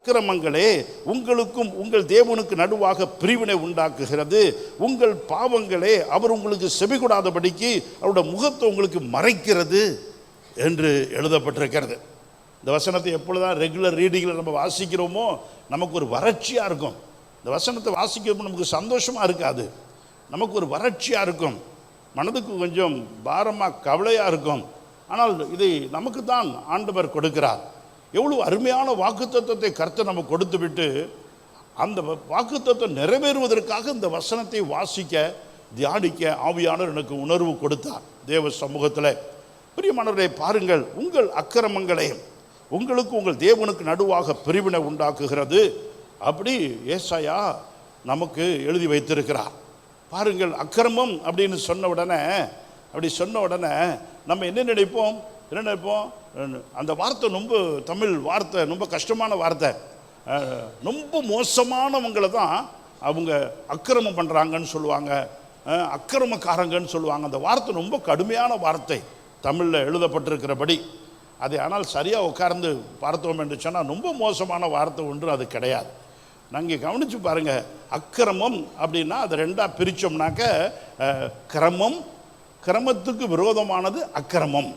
அக்கிரமங்களே உங்களுக்கும் உங்கள் தேவனுக்கு நடுவாக பிரிவினை உண்டாக்குகிறது. உங்கள் பாவங்களே அவர் உங்களுக்கு செவிகொடாதபடிக்கு அவருடைய முகத்தை உங்களுக்கு மறைக்கிறது என்று எழுதப்பட்டிருக்கிறது. இந்த வசனத்தை எப்பொழுதுதான் ரெகுலர் ரீடிங்கில் நம்ம வாசிக்கிறோமோ நமக்கு ஒரு வறட்சியாக இருக்கும். இந்த வசனத்தை வாசிக்கிறப்போ நமக்கு சந்தோஷமாக இருக்காது, நமக்கு ஒரு வறட்சியாக இருக்கும், மனதுக்கு கொஞ்சம் பாரமாக கவலையாக இருக்கும். ஆனால் இதை நமக்கு தான் ஆண்டவர் கொடுக்கிறார். எவ்வளோ அருமையான வாக்குத்தத்தத்தை கர்த்தர் நமக்கு கொடுத்து விட்டு அந்த வாக்குத்தத்தம் நிறைவேறுவதற்காக இந்த வசனத்தை வாசிக்க தியானிக்க ஆவியானவர் எனக்கு உணர்வு கொடுத்தார் தேவ சமூகத்தில். பிரியமானவரை பாருங்கள், உங்கள் அக்கிரமங்களே உங்களுக்கு உங்கள் தேவனுக்கு நடுவாக பிரிவினை உண்டாக்குகிறது. அப்படி ஏசாயா நமக்கு எழுதி வைத்திருக்கிறார். பாருங்கள், அக்கிரமம் அப்படின்னு சொன்ன உடனே நம்ம என்ன நினைப்போம்? அந்த வார்த்தை ரொம்ப தமிழ் வார்த்தை ரொம்ப கஷ்டமான வார்த்தை. ரொம்ப மோசமானவங்களை தான் அவங்க அக்கிரமம் பண்ணுறாங்கன்னு சொல்லுவாங்க, அக்கிரமக்காரங்கன்னு சொல்லுவாங்க. அந்த வார்த்தை ரொம்ப கடுமையான வார்த்தை தமிழில் எழுதப்பட்டிருக்கிறபடி. அதை ஆனால் சரியாக உட்கார்ந்து பார்த்தோம் என்று சொன்னால் ரொம்ப மோசமான வார்த்தை ஒன்று அது கிடையாது. நாங்கள் கவனித்து பாருங்கள், அக்கிரமம் அப்படின்னா அதை ரெண்டாக பிரித்தோம்னாக்க கிரமத்துக்கு விரோதமானது அக்கிரமம்.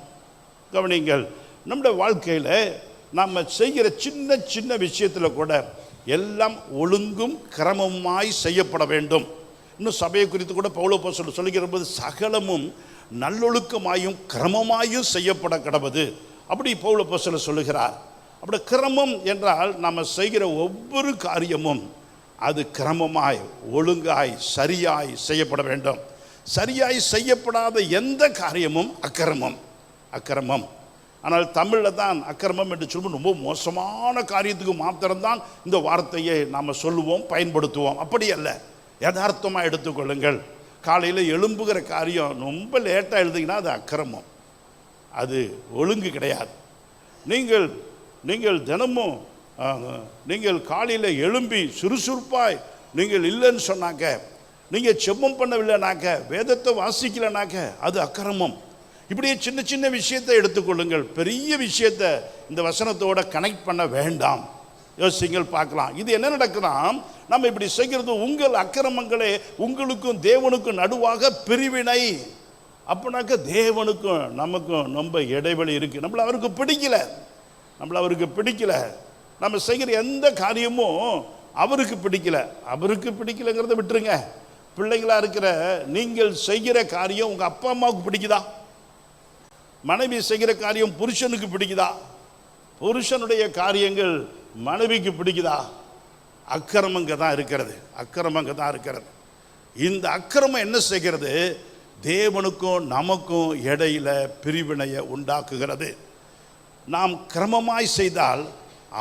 கவனிங்கள், நம்முடைய வாழ்க்கையில் நாம் செய்கிற சின்ன சின்ன விஷயத்தில் கூட எல்லாம் ஒழுங்கும் கிரமமாய் செய்யப்பட வேண்டும். இன்னும் சபையை குறித்து கூட பவுல் அப்போஸ்தலர் சொல்லுகிற போது சகலமும் நல்லொழுக்கமாயும் கிரமமாயும் செய்யப்பட கடவது அப்படி பவுல் அப்போஸ்தலர் சொல்லுகிறார். அப்படி கிரமம் என்றால் நம்ம செய்கிற ஒவ்வொரு காரியமும் அது கிரமமாய் ஒழுங்காய் சரியாய் செய்யப்பட வேண்டும். சரியாய் செய்யப்படாத எந்த காரியமும் அக்கிரமம். ஆனால் தமிழில் தான் அக்கிரமம் என்று சொல்லும்போது ரொம்ப மோசமான காரியத்துக்கு மாத்திரம்தான் இந்த வார்த்தையை நாம் சொல்லுவோம், பயன்படுத்துவோம். அப்படி அல்ல, யதார்த்தமாக எடுத்துக்கொள்ளுங்கள். காலையில் எழும்புகிற காரியம் ரொம்ப லேட்டாக எழுதிங்கன்னா அது அக்கிரமம், அது ஒழுங்கு கிடையாது. நீங்கள் தினமும் நீங்கள் காலையில் எழும்பி சுறுசுறுப்பாய் நீங்கள் இல்லைன்னு சொன்னாக்க, நீங்கள் செப்பம் பண்ணவில்லைனாக்க, வேதத்தை வாசிக்கலைனாக்க அது அக்கிரமம். இப்படியே சின்ன சின்ன விஷயத்தை எடுத்துக்கொள்ளுங்கள், பெரிய விஷயத்தை இந்த வசனத்தோட கனெக்ட் பண்ண வேண்டாம். யோசிங்கள், பார்க்கலாம் இது என்ன நடக்குதாம். நம்ம இப்படி செய்கிறது உங்கள் அக்கிரமங்களே உங்களுக்கும் தேவனுக்கும் நடுவாக பிரிவினை. அப்படின்னாக்க தேவனுக்கும் நமக்கும் ரொம்ப இடைவெளி இருக்குது. நம்மளை அவருக்கு பிடிக்கல. நம்ம செய்கிற எந்த காரியமும் அவருக்கு பிடிக்கலைங்கிறத விட்டுருங்க. பிள்ளைங்களாக இருக்கிற நீங்கள் செய்கிற காரியம் உங்கள் அப்பா அம்மாவுக்கு பிடிக்குதா? மனைவி செய்கிற காரியம் புருஷனுக்கு பிடிக்குதா? புருஷனுடைய காரியங்கள் மனைவிக்கு பிடிக்குதா? அக்கிரமங்க தான் இருக்கிறது. இந்த அக்கிரமம் என்ன செய்கிறது? தேவனுக்கும் நமக்கும் இடையில பிரிவினையை உண்டாக்குகிறது. நாம் கிரமமாய் செய்தால்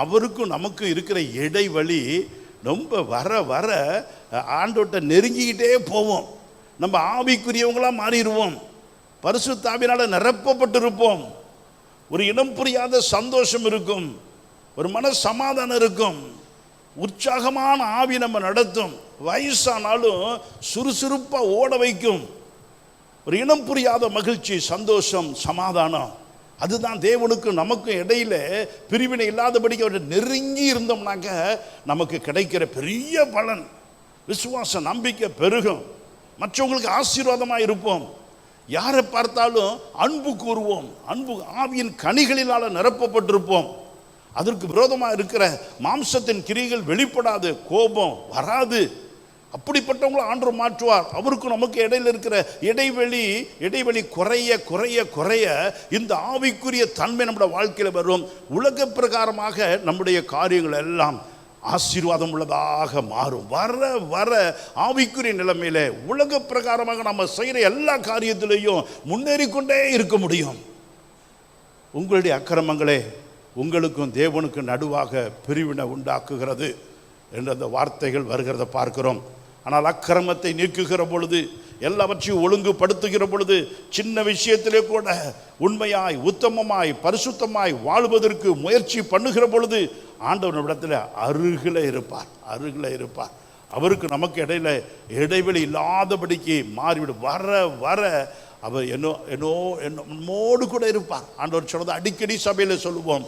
அவருக்கும் நமக்கு இருக்கிற இடைவெளி ரொம்ப வர ஆண்டோட்ட நெருங்கிக்கிட்டே போவோம். நம்ம ஆவிக்குரியவங்களாக மாறிடுவோம், பரிசுத்த ஆவியினால் நிரப்பப்பட்டிருப்போம். ஒரு இனம் புரியாத சந்தோஷம் இருக்கும், ஒரு மன சமாதானம் இருக்கும், உற்சாகமான ஆவி நம்ம நடத்தும். வயசானாலும் சுறுசுறுப்பாக ஓட வைக்கும். ஒரு இனம் புரியாத மகிழ்ச்சி, சந்தோஷம், சமாதானம். அதுதான் தேவனுக்கும் நமக்கும் இடையில பிரிவினை இல்லாதபடிக்கு அவரை நெருங்கி இருந்தோம்னாக்க நமக்கு கிடைக்கிற பெரிய பலன். விசுவாச நம்பிக்கை பெருகும், மற்றவங்களுக்கு ஆசீர்வாதமாக இருப்போம். யாரை பார்த்தாலும் அன்பு கூறுவோம், அன்பு ஆவியின் கனிகளினால் நிரப்பப்பட்டிருப்போம். அதற்கு விரோதமாக இருக்கிற மாம்சத்தின் கிரியைகள் வெளிப்படாது, கோபம் வராது. அப்படிப்பட்டவங்களை ஆண்டவர் மாற்றுவார். அவருக்கும் நமக்கு இடையில இருக்கிற இடைவெளி குறைய இந்த ஆவிக்குரிய தன்மை நம்முடைய வாழ்க்கையில் வரும். உலக பிரகாரமாக நம்முடைய காரியங்கள் எல்லாம் ஆசீர்வாதம் உள்ளதாக மாறும். வர ஆவிக்குரிய நிலைமையில உலக பிரகாரமாக நம்ம செய்கிற எல்லா காரியத்திலையும் முன்னேறிக்கொண்டே இருக்க முடியும். உங்களுடைய அக்கிரமங்களே உங்களுக்கும் தேவனுக்கும் நடுவாக பிரிவினை உண்டாக்குகிறது என்று அந்த வார்த்தைகள் வருகிறத பார்க்கிறோம். ஆனால் அக்கிரமத்தை நீக்குகிற பொழுது, எல்லாவற்றையும் ஒழுங்குபடுத்துகிற பொழுது, சின்ன விஷயத்திலே கூட உண்மையாய் உத்தமமாய் பரிசுத்தமாய் வாழ்வதற்கு முயற்சி பண்ணுகிற பொழுது ஆண்டவனிடத்தில் அருகில் இருப்பார். அவருக்கு நமக்கு இடையில இடைவெளி இல்லாதபடிக்கு மாறிவிடும். வர அவர் என்னோடு கூட இருப்பார். ஆண்டவர் சொன்னது அடிக்கடி சபையில் சொல்லுவோம்,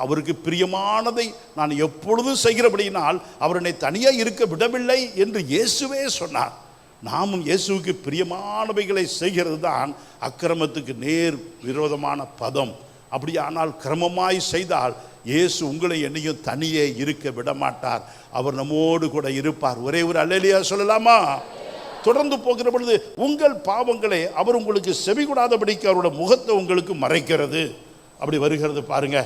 அவருக்கு பிரியமானதை நான் எப்பொழுதும் செய்கிறபடியினால் அவர் என்னை தனியாக இருக்க விடவில்லை என்று இயேசுவே சொன்னார். நாமும் இயேசுவுக்கு பிரியமானவைகளை செய்கிறது தான் அக்கிரமத்துக்கு நேர் விரோதமான பதம். அப்படியானால் கிரமமாய் செய்தால் இயேசு உங்களை என்னையும் தனியே இருக்க விடமாட்டார். அவர் நம்மோடு கூட இருப்பார். ஒரே ஒரு அல்லேலூயா சொல்லலாமா? தொடர்ந்து போகிற பொழுது உங்கள் பாவங்களே அவர் உங்களுக்கு செவிகொடாதபடிக்கு அவரோட முகத்தை உங்களுக்கு மறைக்கிறது. அப்படி வருகிறது பாருங்க.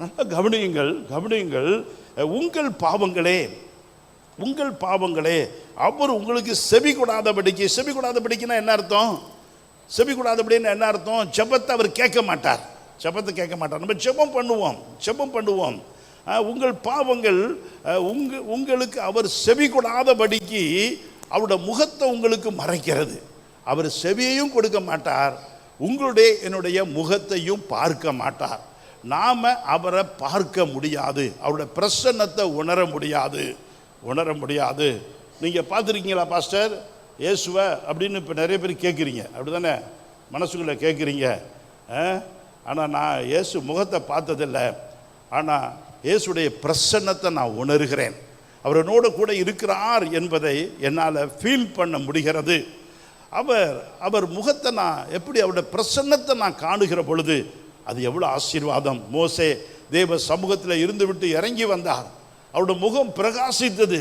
நல்லா கவனியுங்கள். உங்கள் பாவங்களே அவர் உங்களுக்கு செவிகொடாதபடிக்குன்னா என்ன அர்த்தம்? செவிகொடாதபடின்னு என்ன அர்த்தம்? ஜெபத்தை அவர் கேட்க மாட்டார். நம்ம ஜெபம் பண்ணுவோம். உங்கள் பாவங்கள் உங்களுக்கு அவர் செவிகொடாதபடிக்கு அவருடைய முகத்தை உங்களுக்கு மறைக்கிறது. அவர் செவியையும் கொடுக்க மாட்டார், என்னுடைய முகத்தையும் பார்க்க மாட்டார். நாம் அவரை பார்க்க முடியாது, அவருடைய பிரசன்னத்தை உணர முடியாது. நீங்கள் பார்த்துருக்கீங்களா பாஸ்டர் இயேசுவை அப்படின்னு இப்போ நிறைய பேர் கேட்குறீங்க, அப்படி தானே? மனசுக்குள்ளே கேட்குறீங்க. ஆனால் நான் இயேசு முகத்தை பார்த்ததில்லை, ஆனால் இயேசுடைய பிரசன்னத்தை நான் உணர்கிறேன். அவர் என்னோடு கூட இருக்கிறார் என்பதை என்னால் ஃபீல் பண்ண முடிகிறது. அவர் முகத்தை நான் எப்படி, அவருடைய பிரசன்னத்தை நான் காணுகிற பொழுது அது எவ்வளோ ஆசீர்வாதம். மோசே தேவ சமூகத்தில் இருந்து விட்டு இறங்கி வந்தார். அவருடைய முகம் பிரகாசித்தது.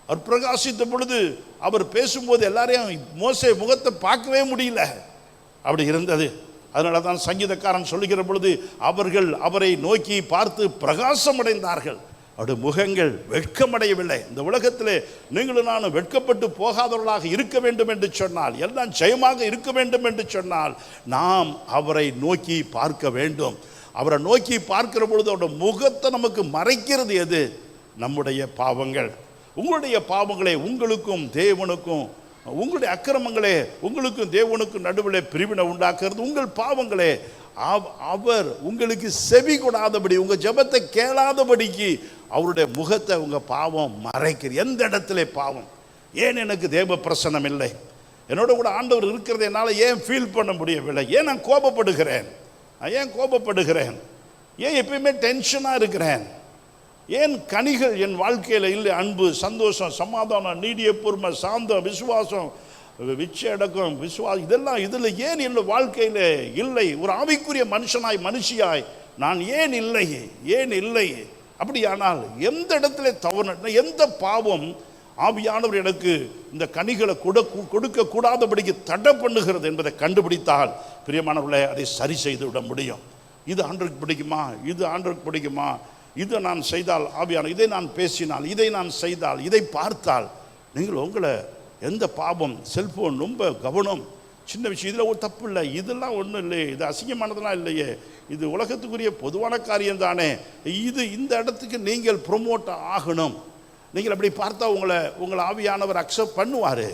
அவர் பிரகாசித்த பொழுது அவர் பேசும்போது எல்லாரையும் மோசே முகத்தை பார்க்கவே முடியல, அப்படி இருந்தது. அதனால தான் சங்கீதக்காரன் சொல்லுகிற பொழுது அவர்கள் அவரை நோக்கி பார்த்து பிரகாசம் அடைந்தார்கள், அவருடைய முகங்கள் வெட்கமடையவில்லை. இந்த உலகத்தில் நீங்களும் நானும் வெட்கப்பட்டு போகாதவர்களாக இருக்க வேண்டும் என்று சொன்னால், எல்லாம் ஜெயமாக இருக்க வேண்டும் என்று சொன்னால் நாம் அவரை நோக்கி பார்க்க வேண்டும். அவரை நோக்கி பார்க்கிற பொழுது அவருடைய முகத்தை நமக்கு மறைக்கிறது எது? நம்முடைய பாவங்கள். உங்களுடைய பாவங்களே உங்களுக்கும் தேவனுக்கும், உங்களுடைய அக்கிரமங்களே உங்களுக்கும் தேவனுக்கும் நடுவில் பிரிவினை உண்டாக்குறது. உங்கள் பாவங்களே அவர் உங்களுக்கு செவி கொடாதபடி, உங்கள் ஜெபத்தை கேளாதபடிக்கு அவருடைய முகத்தை உங்கள் பாவம் மறைக்கிறது. எந்த இடத்துல பாவம்? ஏன் எனக்கு தேவ பிரசன்னம் இல்லை, என்னோட கூட ஆண்டவர் இருக்கிறது என்னால் ஏன் ஃபீல் பண்ண முடியவில்லை, ஏன் நான் கோபப்படுகிறேன், ஏன் எப்பயுமே டென்ஷனாக இருக்கிறேன், ஏன் கனிகள் என் வாழ்க்கையில் இல்லை? அன்பு, சந்தோஷம், சமாதானம், நீடிய பொறுமை, சாந்தம், விசுவாசம், விச்சடக்கம், விசுவாசம், இதெல்லாம் இதில் ஏன் என் வாழ்க்கையில் இல்லை? ஒரு ஆவிக்குரிய மனுஷியாய் நான் ஏன் இல்லை? அப்படியானால் எந்த இடத்துல தவறு, எந்த பாவம் ஆவியானவர் எனக்கு இந்த கனிகளை கொடுக்க கூடாதபடிக்கு தடை பண்ணுகிறது என்பதை கண்டுபிடித்தால் பிரியமானவர்களே அதை சரி செய்து விட முடியும். இது ஆண்டவருக்கு பிடிக்குமா, இதை நான் செய்தால் ஆவியான, இதை நான் பேசினால், இதை நான் செய்தால், இதை பார்த்தால், நீங்கள் உங்களை எந்த பாவம், செல்ஃபோன் ரொம்ப கவனம், சின்ன விஷயம், இதில் ஒரு தப்பு இல்லை, இதெல்லாம் ஒன்றும் இல்லையே, இது அசிங்கமானதெல்லாம் இல்லையே, இது உலகத்துக்குரிய பொதுவான காரியம் தானே, இந்த இடத்துக்கு நீங்கள் ப்ரொமோட் ஆகணும். நீங்கள் அப்படி பார்த்தா உங்களை ஆவியானவர் அக்செப்ட் பண்ணுவார்.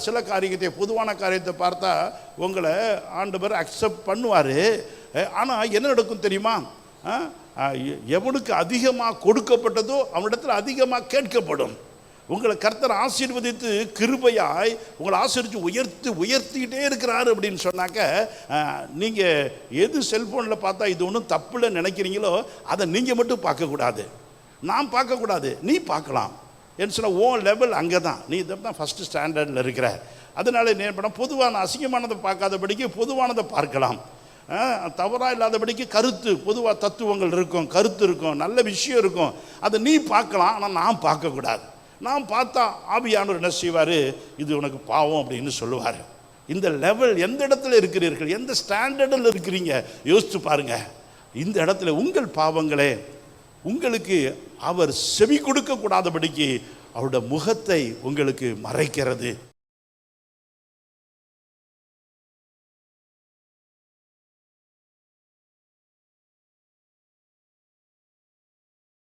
சில காரியத்தை, பொதுவான காரியத்தை பார்த்தா உங்களை ஆண்டவர் அக்செப்ட் பண்ணுவார். ஆனால் என்ன நடக்கும் தெரியுமா? எவனுக்கு அதிகமாக கொடுக்கப்பட்டதோ அவனிடத்தில் அதிகமாக கேட்கப்படும். உங்களை கர்த்தர் ஆசீர்வதித்து கிருபையாய் உங்களை ஆசீர்வதித்து உயர்த்திக்கிட்டே இருக்கிறாரு அப்படின்னு சொன்னாக்க, நீங்கள் எது செல்ஃபோனில் பார்த்தா இது ஒன்றும் தப்புல நினைக்கிறீங்களோ அதை நீங்கள் மட்டும் பார்க்கக்கூடாது, நான் பார்க்கக்கூடாது, நீ பார்க்கலாம். என்ன சொன்னால் ஓன் லெவல் அங்கே தான், நீ இதை தான் ஃபஸ்ட்டு ஸ்டாண்டர்டில் இருக்கிற. அதனால என்ன பண்ண, பொதுவான அசிங்கமானதை பார்க்காதபடிக்கு பொதுவானதை பார்க்கலாம். தவறாக இல்லாதபடிக்கு பொதுவாக தத்துவங்கள் இருக்கும், கருத்து இருக்கும், நல்ல விஷயம் இருக்கும், அதை நீ பார்க்கலாம், ஆனால் நான் பார்க்கக்கூடாது. நான் பார்த்தா ஆவியானவர் என்ன செய்வார்? இது உனக்கு பாவம் அப்படின்னு சொல்லுவார். இந்த லெவல் எந்த இடத்துல இருக்கிறீர்கள், எந்த ஸ்டாண்டர்டில் இருக்கிறீங்க யோசித்து பாருங்க. இந்த இடத்துல உங்கள் பாவங்களே உங்களுக்கு அவர் செவி கொடுக்க கூடாதபடிக்கு அவருடைய முகத்தை உங்களுக்கு மறைக்கிறது.